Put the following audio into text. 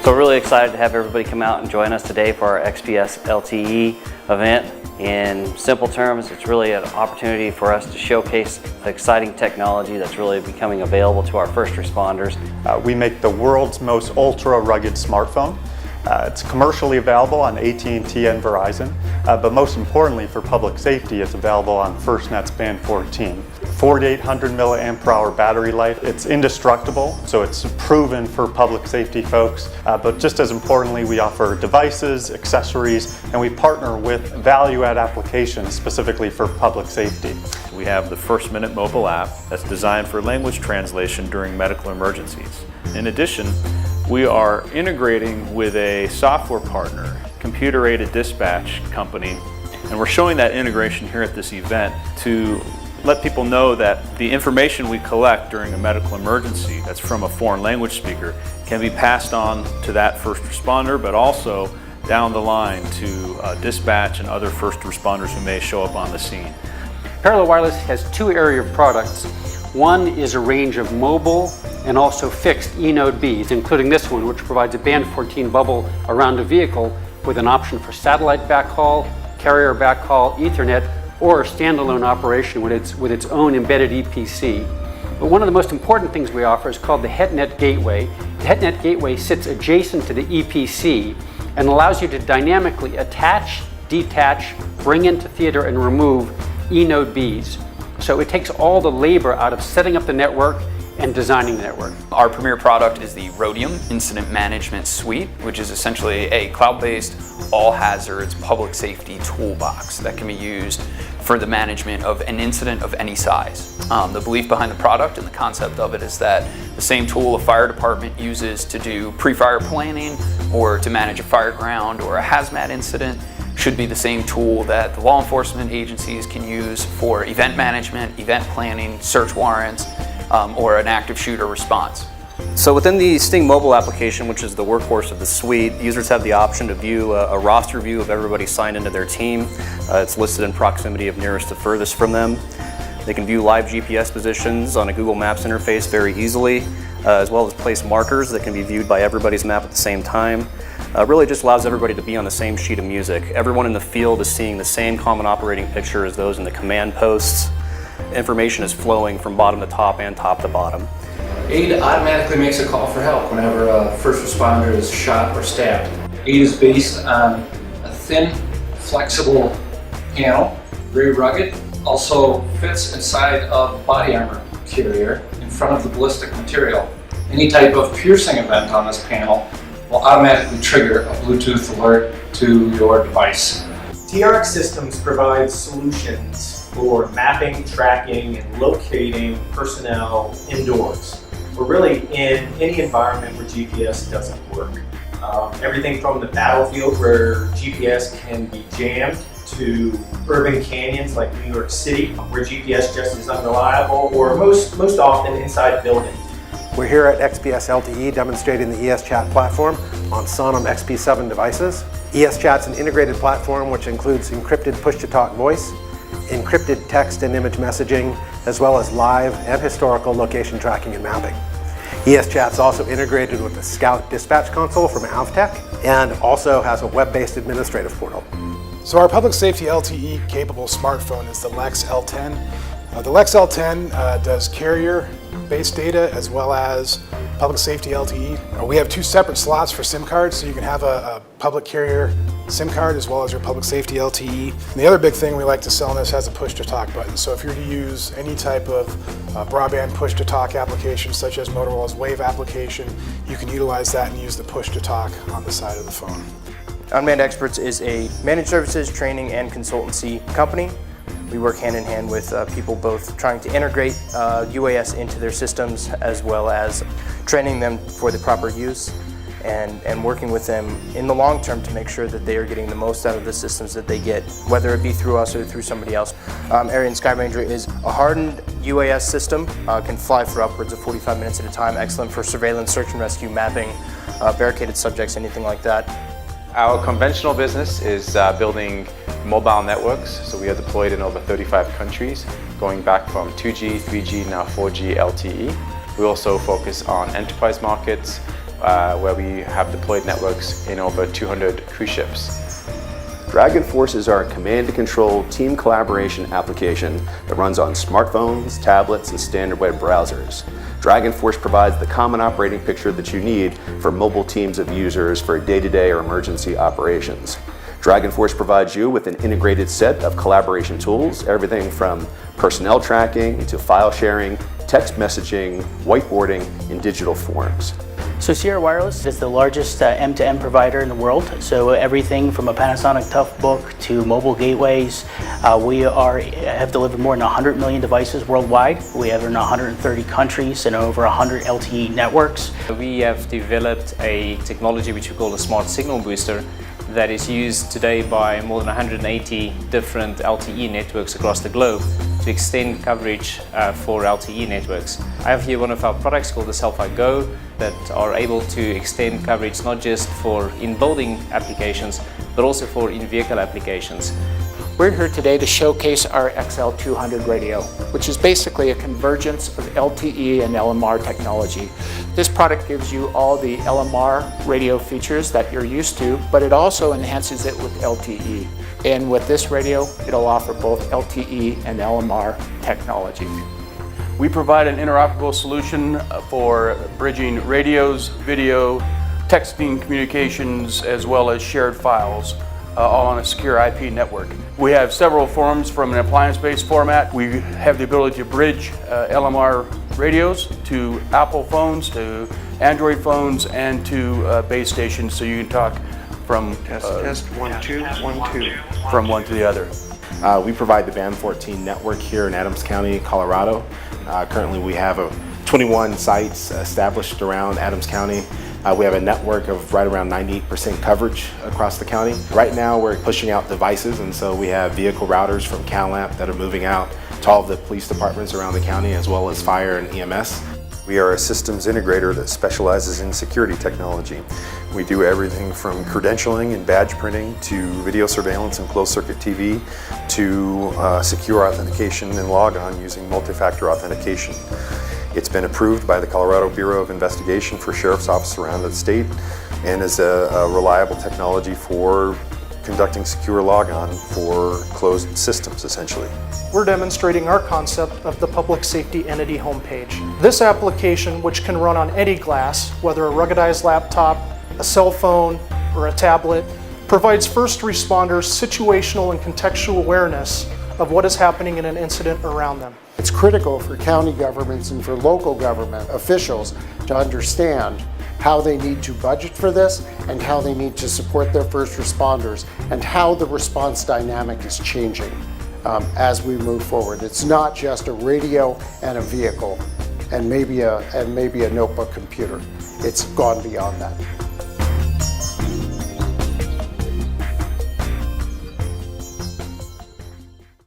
So we're really excited to have everybody come out and join us today for our Xpslte event. In simple terms, it's really an opportunity for us to showcase exciting technology that's really becoming available to our first responders. We make the world's most ultra-rugged smartphone. It's commercially available on AT&T and Verizon, but most importantly for public safety, it's available on FirstNet's Band 14. 4,800 milliamp per hour battery life. It's indestructible, so it's proven for public safety folks. But just as importantly, we offer devices, accessories, and we partner with value-add applications specifically for public safety. We have the FirstNet mobile app that's designed for language translation during medical emergencies. In addition, we are integrating with a software partner, computer-aided dispatch company, and we're showing that integration here at this event to let people know that the information we collect during a medical emergency that's from a foreign language speaker can be passed on to that first responder, but also down the line to dispatch and other first responders who may show up on the scene. Parallel Wireless has two area of products. One is a range of mobile and also fixed E-Node Bs, including this one, which provides a Band 14 bubble around a vehicle with an option for satellite backhaul, carrier backhaul, Ethernet, or a standalone operation with its own embedded EPC. But one of the most important things we offer is called the HetNet Gateway. The HetNet Gateway sits adjacent to the EPC and allows you to dynamically attach, detach, bring into theater, and remove E-Node Bs. So it takes all the labor out of setting up the network and designing the network. Our premier product is the Rhodium Incident Management Suite, which is essentially a cloud-based all-hazards public safety toolbox that can be used for the management of an incident of any size. The belief behind the product and the concept of it is that the same tool a fire department uses to do pre-fire planning or to manage a fire ground or a hazmat incident should be the same tool that the law enforcement agencies can use for event management, event planning, search warrants, or an active shooter response. So within the Sting mobile application, which is the workhorse of the suite, users have the option to view a roster view of everybody signed into their team. It's listed in proximity of nearest to furthest from them. They can view live GPS positions on a Google Maps interface very easily, as well as place markers that can be viewed by everybody's map at the same time. Really just allows everybody to be on the same sheet of music. Everyone in the field is seeing the same common operating picture as those in the command posts. Information is flowing from bottom to top and top to bottom. AID automatically makes a call for help whenever a first responder is shot or stabbed. AID is based on a thin, flexible panel, very rugged, also fits inside a body armor carrier in front of the ballistic material. Any type of piercing event on this panel will automatically trigger a Bluetooth alert to your device. TRX Systems provides solutions for mapping, tracking, and locating personnel indoors. We're really in any environment where GPS doesn't work. Everything from the battlefield where GPS can be jammed to urban canyons like New York City where GPS just is unreliable, or most often inside buildings. We're here at Xpslte demonstrating the ESChat platform on Sonom XP7 devices. ESChat's an integrated platform which includes encrypted push-to-talk voice, encrypted text and image messaging, as well as live and historical location tracking and mapping. ESChat's also integrated with the Scout dispatch console from Avtech and also has a web-based administrative portal. So our public safety LTE capable smartphone is the Lex L10. The Lex L10 does carrier-based data as well as public safety LTE. We have two separate slots for SIM cards, so you can have a public carrier SIM card as well as your public safety LTE. And the other big thing we like to sell in this has a push-to-talk button. So if you're to use any type of broadband push-to-talk application, such as Motorola's Wave application, you can utilize that and use the push-to-talk on the side of the phone. Unmanned Experts is a managed services, training, and consultancy company. We work hand in hand with people both trying to integrate UAS into their systems as well as training them for the proper use and working with them in the long term to make sure that they are getting the most out of the systems that they get, whether it be through us or through somebody else. Arian Skyranger is a hardened UAS system, can fly for upwards of 45 minutes at a time, excellent for surveillance, search and rescue, mapping, barricaded subjects, anything like that. Our conventional business is building mobile networks, so we are deployed in over 35 countries, going back from 2G, 3G, now 4G LTE. We also focus on enterprise markets, where we have deployed networks in over 200 cruise ships. DragonForce is our command and control team collaboration application that runs on smartphones, tablets, and standard web browsers. DragonForce provides the common operating picture that you need for mobile teams of users for day-to-day or emergency operations. DragonForce provides you with an integrated set of collaboration tools, everything from personnel tracking to file sharing, text messaging, whiteboarding, and digital forms. So Sierra Wireless is the largest M2M provider in the world. So everything from a Panasonic Toughbook to mobile gateways. We have delivered more than 100 million devices worldwide. We have in 130 countries and over 100 LTE networks. We have developed a technology which we call a smart signal booster that is used today by more than 180 different LTE networks across the globe to extend coverage for LTE networks. I have here one of our products called the Cel-Fi Go that are able to extend coverage not just for in-building applications, but also for in-vehicle applications. We're here today to showcase our XL200 radio, which is basically a convergence of LTE and LMR technology. This product gives you all the LMR radio features that you're used to, but it also enhances it with LTE. And with this radio, it'll offer both LTE and LMR technology. We provide an interoperable solution for bridging radios, video, texting communications, as well as shared files, all on a secure IP network. We have several forms from an appliance-based format. We have the ability to bridge LMR radios to Apple phones, to Android phones, and to base stations, so you can talk from test 1 2 1 2 from one to the other. We provide the Band 14 network here in Adams County, Colorado. Currently we have 21 sites established around Adams County. We have a network of right around 98% coverage across the county. Right now we're pushing out devices, and so we have vehicle routers from CalAmp that are moving out to all of the police departments around the county, as well as fire and EMS. We are a systems integrator that specializes in security technology. We do everything from credentialing and badge printing to video surveillance and closed-circuit TV to secure authentication and log-on using multi-factor authentication. It's been approved by the Colorado Bureau of Investigation for sheriff's office around the state and is a reliable technology for conducting secure logon for closed systems, essentially. We're demonstrating our concept of the Public Safety Entity homepage. This application, which can run on any glass, whether a ruggedized laptop, a cell phone, or a tablet, provides first responders situational and contextual awareness of what is happening in an incident around them. It's critical for county governments and for local government officials to understand how they need to budget for this and how they need to support their first responders and how the response dynamic is changing as we move forward. It's not just a radio and a vehicle and maybe a notebook computer. It's gone beyond that.